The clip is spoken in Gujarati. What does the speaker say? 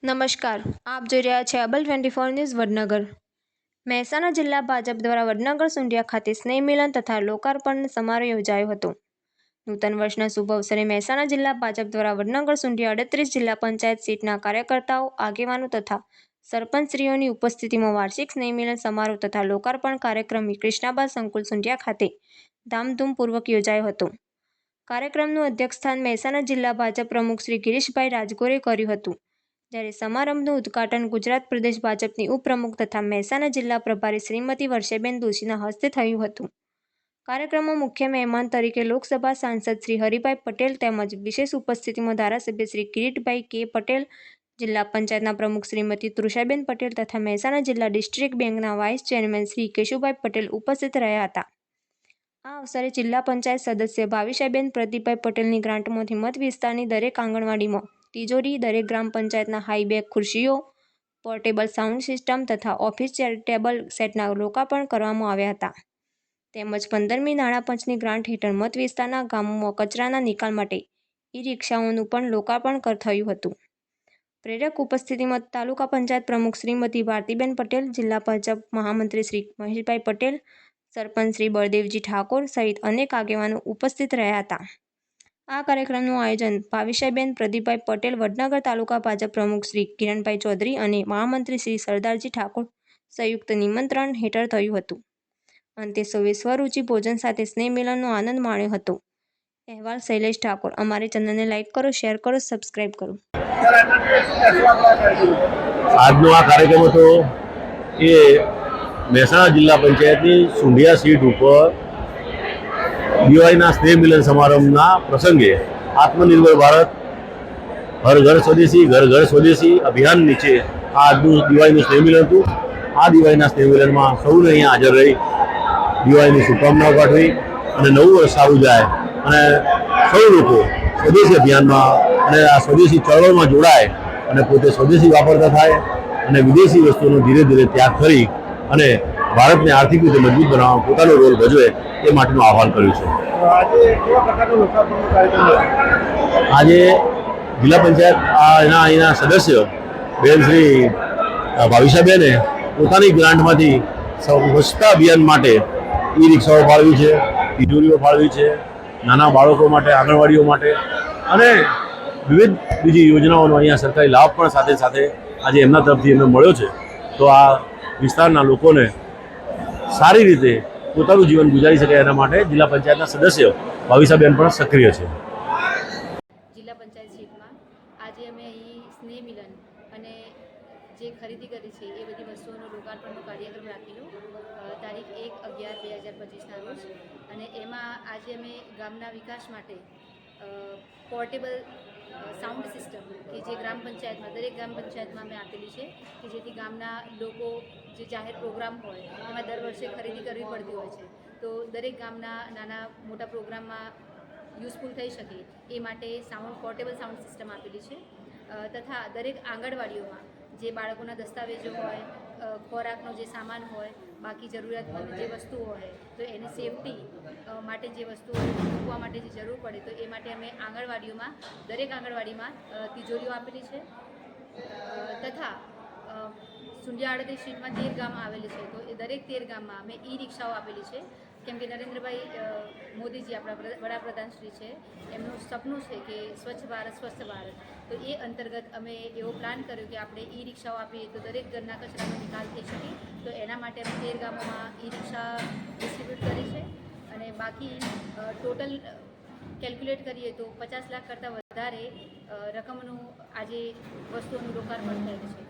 નમસ્કાર, આપ જોઈ રહ્યા છે અબલ 24 ન્યૂઝ વડનગર। મહેસાણા જિલ્લા ભાજપ દ્વારા વડનગર સુંઢિયા ખાતે સ્નેહ મિલન તથા લોકાર્પણ સમારોહ યોજાયો હતો। નૂતન વર્ષના શુભ અવસરે મહેસાણા જિલ્લા ભાજપ દ્વારા વડનગર સુંઢિયા 38 જિલ્લા પંચાયત સીટના કાર્યકર્તાઓ, આગેવાનો તથા સરપંચશ્રીઓની ઉપસ્થિતિમાં વાર્ષિક સ્નેહ મિલન સમારોહ તથા લોકાર્પણ કાર્યક્રમ ક્રિષ્નાબા સંકુલ સુંઢિયા ખાતે ધામધૂમપૂર્વક યોજાયો હતો। કાર્યક્રમનું અધ્યક્ષસ્થાન મહેસાણા જિલ્લા ભાજપ પ્રમુખ શ્રી ગિરીશભાઈ રાજગોરે કર્યું હતું, જ્યારે સમારંભનું ઉદ્ઘાટન ગુજરાત પ્રદેશ ભાજપની ઉપપ્રમુખ તથા મહેસાણા જિલ્લા પ્રભારી શ્રીમતી વર્ષાબેન દોશીના હસ્તે થયું હતું। કાર્યક્રમમાં મુખ્ય મહેમાન તરીકે લોકસભા સાંસદ શ્રી હરિભાઈ પટેલ તેમજ વિશેષ ઉપસ્થિતિમાં ધારાસભ્ય શ્રી કિરીટભાઈ કે પટેલ, જિલ્લા પંચાયતના પ્રમુખ શ્રીમતી તૃષાબેન પટેલ તથા મહેસાણા જિલ્લા ડિસ્ટ્રિક્ટ બેંકના વાઇસ ચેરમેન શ્રી કેશુભાઈ પટેલ ઉપસ્થિત રહ્યા હતા। આ અવસરે જિલ્લા પંચાયત સદસ્ય ભાવિશાબેન પ્રદીપભાઈ પટેલની ગ્રાન્ટમાંથી મત વિસ્તારની દરેક આંગણવાડીમાં તિજોરી, દરેક ગ્રામ પંચાયતના હાઈબેક ખુરશીઓ, પોર્ટેબલ સાઉન્ડ સિસ્ટમ તથા ઓફિસ ચેરિટેબલ સેટના લોકાર્પણ કરવામાં આવ્યા હતા। તેમજ 15મી નાણાં પંચની ગ્રાન્ટ હેઠળ મત વિસ્તારના ગામોમાં કચરાના નિકાલ માટે ઈ-રિક્ષાઓનું પણ લોકાર્પણ થયું હતું। પ્રેરક ઉપસ્થિતિમાં તાલુકા પંચાયત પ્રમુખ શ્રીમતી ભારતીબેન પટેલ, જિલ્લા ભાજપ મહામંત્રી શ્રી મહેશભાઈ પટેલ, સરપંચ શ્રી બળદેવજી ઠાકોર સહિત અનેક આગેવાનો ઉપસ્થિત રહ્યા હતા। આ કાર્યક્રમનું આયોજન ભાવિશાબેન પ્રદીપભાઈ પટેલ, વડનગર તાલુકા ભાજપ પ્રમુખ શ્રી કિરણભાઈ ચૌધરી અને મહામંત્રી શ્રી સરદારજી ઠાકોર સંયુક્ત નિમંત્રણ હેઠળ થયું હતું। અંતે સૌએ સ્વરૂચિ ભોજન સાથે સ્નેહ મિલનનો આનંદ માણ્યો હતો। અહેવાલ શૈલેષ ઠાકોર। અમારી ચેનલને લાઇક કરો, શેર કરો, સબસ્ક્રાઇબ કરો। આજનો આ કાર્યક્રમ હતો એ મહેસાણા જિલ્લા પંચાયતની સુંઢિયા સીટ ઉપર દિવાળીના સ્નેહ મિલન સમારંભના પ્રસંગે આત્મનિર્ભર ભારત હર ઘર સ્વદેશી ઘર ઘર સ્વદેશી અભિયાન નીચે આ આજનું દિવાળીનું સ્નેહ મિલન હતું। આ દિવાળીના સ્નેહ મિલનમાં સૌને અહીંયા હાજર રહી દિવાળીની શુભકામનાઓ પાઠવી અને નવું વર્ષ સારું જાય અને સૌ લોકો સ્વદેશી અભિયાનમાં અને આ સ્વદેશી ચળવળમાં જોડાય અને પોતે સ્વદેશી વાપરતા થાય અને વિદેશી વસ્તુઓનો ધીરે ધીરે ત્યાગ કરી અને ભારતને આર્થિક રીતે મજબૂત બનાવવામાં પોતાનો રોલ ભજવે એ માટેનું આહ્વાન કર્યું છે। આજે જિલ્લા પંચાયત અહીંના સદસ્ય બેન શ્રી ભાવિશાબેને પોતાની ગ્રાન્ટમાંથી સ્વચ્છતા અભિયાન માટે ઈ-રિક્ષાઓ ફાળવી છે, તિજોરીઓ ફાળવી છે, નાના બાળકો માટે, આંગણવાડીઓ માટે અને વિવિધ બીજી યોજનાઓનો અહીંયા સરકારી લાભ પણ સાથે સાથે આજે એમના તરફથી એમને મળ્યો છે। તો આ વિસ્તારના લોકોને સારી રીતે પોતાનું જીવન ગુજારી શકે એના માટે જિલ્લા પંચાયતના સદસ્ય ભાવિશાબેન પણ સક્રિય છે। જિલ્લા પંચાયત સીટમાં આજે અમે અહીં સ્નેહ મિલન અને જે ખરીદી કરી છે એ બધી વસ્તુઓનો લોકાર્પણનો કાર્યક્રમ રાખેલો તારીખ 1/11/2025ના રોજ। અને એમાં આજે અમે ગામના વિકાસ માટે પોર્ટેબલ સાઉન્ડ સિસ્ટમ કે જે ગ્રામ પંચાયતમાં દરેક ગ્રામ પંચાયતમાં અમે આપેલી છે કે જેથી ગામના લોકો જે જાહેર પ્રોગ્રામ હોય એમાં દર વર્ષે ખરીદી કરવી પડતી હોય છે, તો દરેક ગામના નાના મોટા પ્રોગ્રામમાં યુઝફુલ થઈ શકે એ માટે પોર્ટેબલ સાઉન્ડ સિસ્ટમ આપેલી છે। તથા દરેક આંગણવાડીઓમાં જે બાળકોના દસ્તાવેજો હોય, ખોરાકનો જે સામાન હોય, બાકી જરૂરિયાતમંદ જે વસ્તુઓ હોય તો એની સેફટી માટે જે વસ્તુઓ મૂકવા માટે જે જરૂર પડે તો એ માટે અમે દરેક આંગણવાડીમાં તિજોરીઓ આપેલી છે। તથા સુંઢિયા 38 સીટમાં 13 ગામ આવેલી છે, તો એ દરેક 13 ગામમાં અમે ઈ-રિક્ષાઓ આપેલી છે, કેમ કે નરેન્દ્રભાઈ મોદીજી આપણા વડાપ્રધાન શ્રી છે, એમનું સપનું છે કે સ્વચ્છ ભારત સ્વસ્થ ભારત। તો એ અંતર્ગત અમે એવો પ્લાન કર્યો કે આપણે ઈ-રિક્ષાઓ આપીએ તો દરેક ઘરના કચરાનો નિકાલ થઈ શકે, તો એના માટે અમે 13 ગામોમાં ઈ-રિક્ષા ડિસ્ટ્રીબ્યુટ કરી છે। અને બાકી ટોટલ કેલ્ક્યુલેટ કરીએ તો 50 લાખ કરતાં વધારે રકમનું આજે વસ્તુઓનું લોકાર્પણ થયેલું છે।